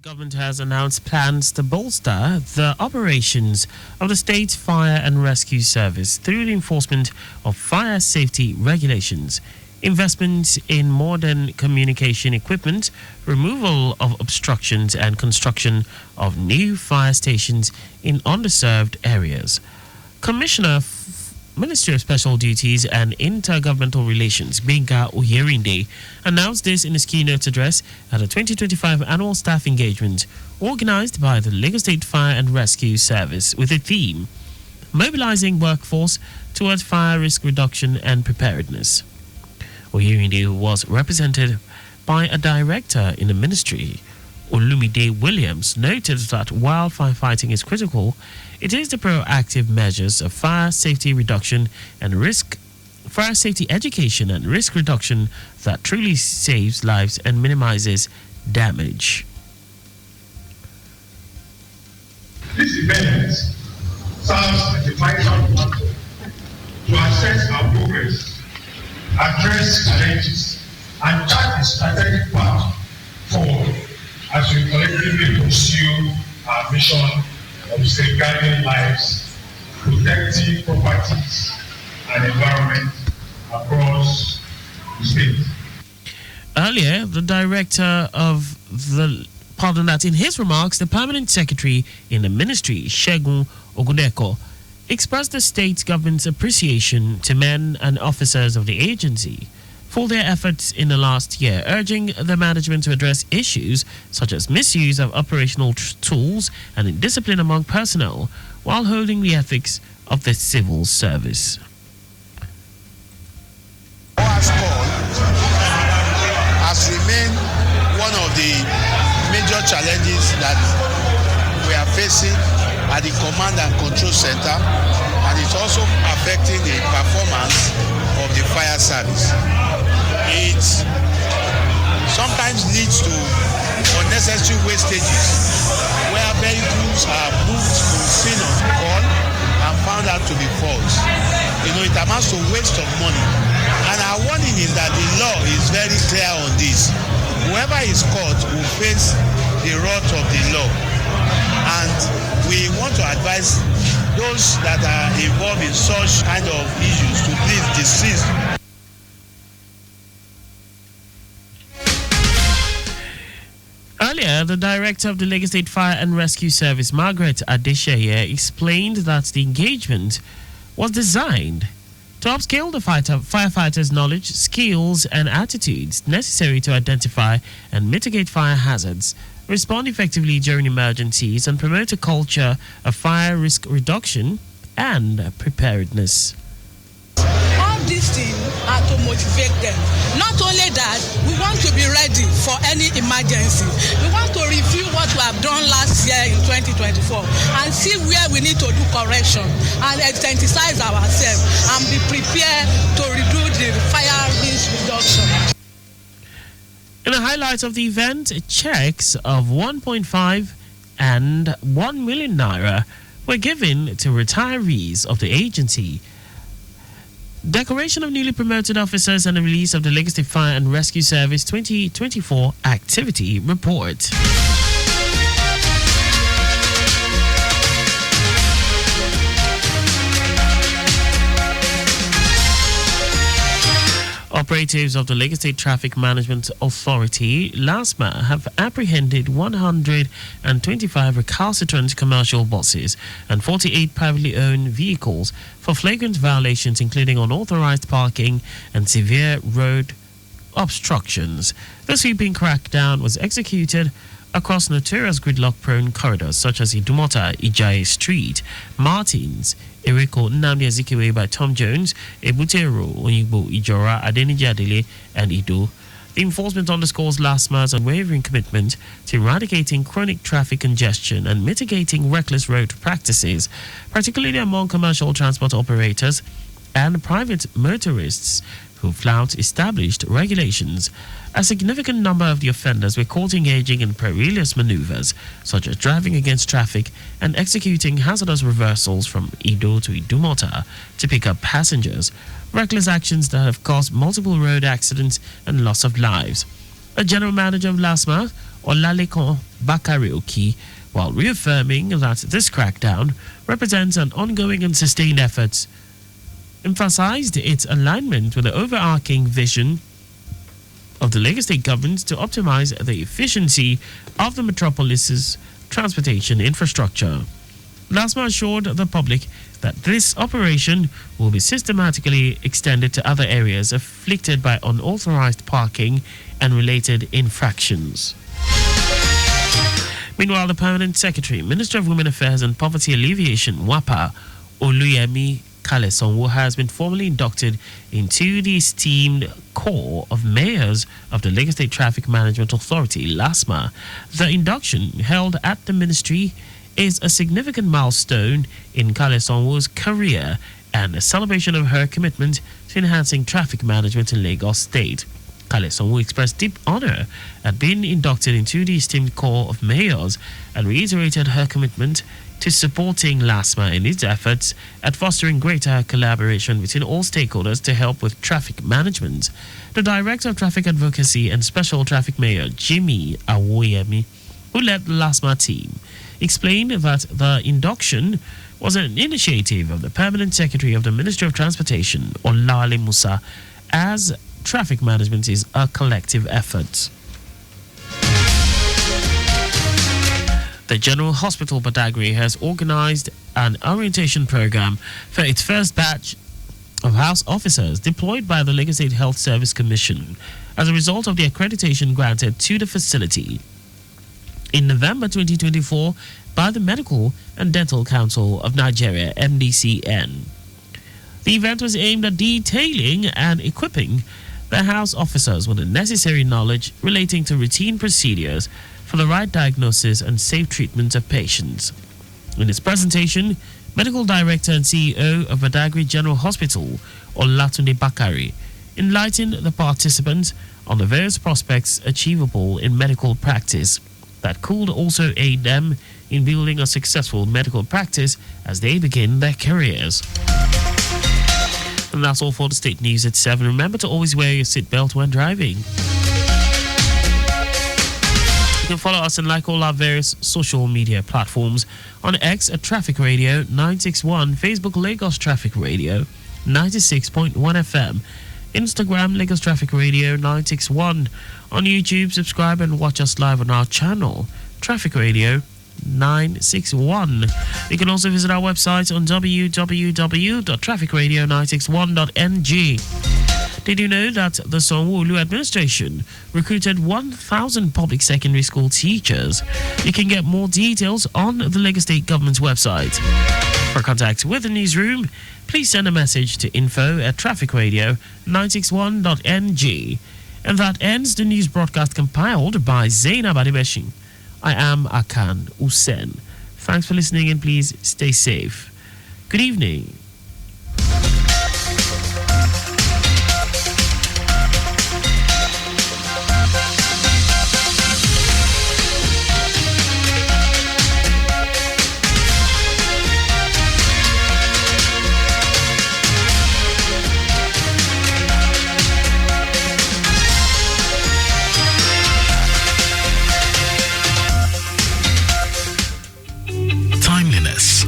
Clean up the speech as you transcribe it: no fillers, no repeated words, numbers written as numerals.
Government has announced plans to bolster the operations of the state fire and rescue service through the enforcement of fire safety regulations, investments in modern communication equipment, removal of obstructions, and construction of new fire stations in underserved areas. Commissioner Ministry of Special Duties and Intergovernmental Relations, Benga Oyerinde, announced this in his keynote address at the 2025 annual staff engagement organized by the Lagos State Fire and Rescue Service with the theme Mobilizing Workforce Towards Fire Risk Reduction and Preparedness. Oyerinde, who was represented by a director in the ministry, Olumide Williams, noted that while firefighting is critical, it is the proactive measures of fire safety reduction and fire safety education and risk reduction that truly saves lives and minimizes damage. This event serves as a vital platform to assess our progress, address challenges, and chart a strategic path forward as we collectively pursue our mission of safeguarding lives, protecting properties and environment across the state. Earlier, the director of in his remarks, the permanent secretary in the ministry, Segun Oguneko, expressed the state government's appreciation to men and officers of the agency for their efforts in the last year, urging the management to address issues such as misuse of operational tools and indiscipline among personnel while holding the ethics of the civil service. Our score has remained one of the major challenges that we are facing at the command and control center, and it's also affecting the performance of the fire service. It sometimes leads to unnecessary wastages where vehicles are moved to scene of call and found out to be false. It amounts to waste of money. And our warning is that the law is very clear on this. Whoever is caught will face the wrath of the law. And we want to advise those that are involved in such kind of issues to please desist. Earlier, the director of the Lagos State Fire and Rescue Service, Margaret Adesheye, explained that the engagement was designed to upskill the firefighters' knowledge, skills, and attitudes necessary to identify and mitigate fire hazards, respond effectively during emergencies, and promote a culture of fire risk reduction and preparedness. All these things are to motivate them. Not only that, we want to be ready for any emergency. We want to review what we have done last year in 2024 and see where we need to do correction and sensitize ourselves and be prepared to reduce the fire risk reduction. In the highlights of the event, checks of 1.5 and 1 million naira were given to retirees of the agency. Decoration of newly promoted officers and the release of the Lagos State Fire and Rescue Service 2024 activity report. Operatives of the Lagos State Traffic Management Authority, LASMA, have apprehended 125 recalcitrant commercial buses and 48 privately owned vehicles for flagrant violations, including unauthorized parking and severe road obstructions. The sweeping crackdown was executed across notorious gridlock-prone corridors such as Idumota, Ijaye Street, Martins, Eriko Nnamdi Azikiwe by Tom Jones, Ebutero, Onyigbo, Ijora, Adeniji Adele, and Ido. The enforcement underscores LASMA's unwavering commitment to eradicating chronic traffic congestion and mitigating reckless road practices, particularly among commercial transport operators and private motorists who flout established regulations. A significant number of the offenders were caught engaging in perilous maneuvers, such as driving against traffic and executing hazardous reversals from Ido to Idumota to pick up passengers, reckless actions that have caused multiple road accidents and loss of lives. A general manager of LASMA, Olalekan Bakari Oki, while reaffirming that this crackdown represents an ongoing and sustained effort, emphasized its alignment with the overarching vision of the Lagos State government to optimize the efficiency of the metropolis's transportation infrastructure. LASMA assured the public that this operation will be systematically extended to other areas afflicted by unauthorized parking and related infractions. Meanwhile, the Permanent Secretary, Minister of Women Affairs and Poverty Alleviation, WAPA, Oluyemi Kalesonwo, has been formally inducted into the esteemed corps of mayors of the Lagos State Traffic Management Authority, LASMA. The induction, held at the ministry, is a significant milestone in Kalesonwo's career and a celebration of her commitment to enhancing traffic management in Lagos State. Kalesonwo expressed deep honor at being inducted into the esteemed corps of mayors and reiterated her commitment to supporting LASMA in its efforts at fostering greater collaboration between all stakeholders to help with traffic management. The Director of Traffic Advocacy and Special Traffic Mayor, Jimmy Awoyemi, who led the LASMA team, explained that the induction was an initiative of the Permanent Secretary of the Ministry of Transportation, Olale Musa, as traffic management is a collective effort. The General Hospital Badagry has organized an orientation program for its first batch of house officers deployed by the Lagos State Health Service Commission as a result of the accreditation granted to the facility in November 2024 by the Medical and Dental Council of Nigeria, MDCN. The event was aimed at detailing and equipping the house officers with the necessary knowledge relating to routine procedures for the right diagnosis and safe treatment of patients. In its presentation, Medical Director and CEO of Badagry General Hospital, Olatunde Bakari, enlightened the participants on the various prospects achievable in medical practice that could also aid them in building a successful medical practice as they begin their careers. And that's all for the state news at 7. Remember to always wear your seatbelt when driving. You can follow us and like all our various social media platforms on X at Traffic Radio 961, Facebook Lagos Traffic Radio 96.1 FM, Instagram Lagos Traffic Radio 961. On YouTube, subscribe and watch us live on our channel, Traffic Radio 961. You can also visit our website on www.trafficradio961.ng. Did you know that the Sanwo-Olu administration recruited 1,000 public secondary school teachers? You can get more details on the Lagos State government's website. For contact with the newsroom, please send a message to info@trafficradio961.ng. And that ends the news broadcast compiled by Zainab Adibeshin. I am Akan Usen. Thanks for listening and please stay safe. Good evening.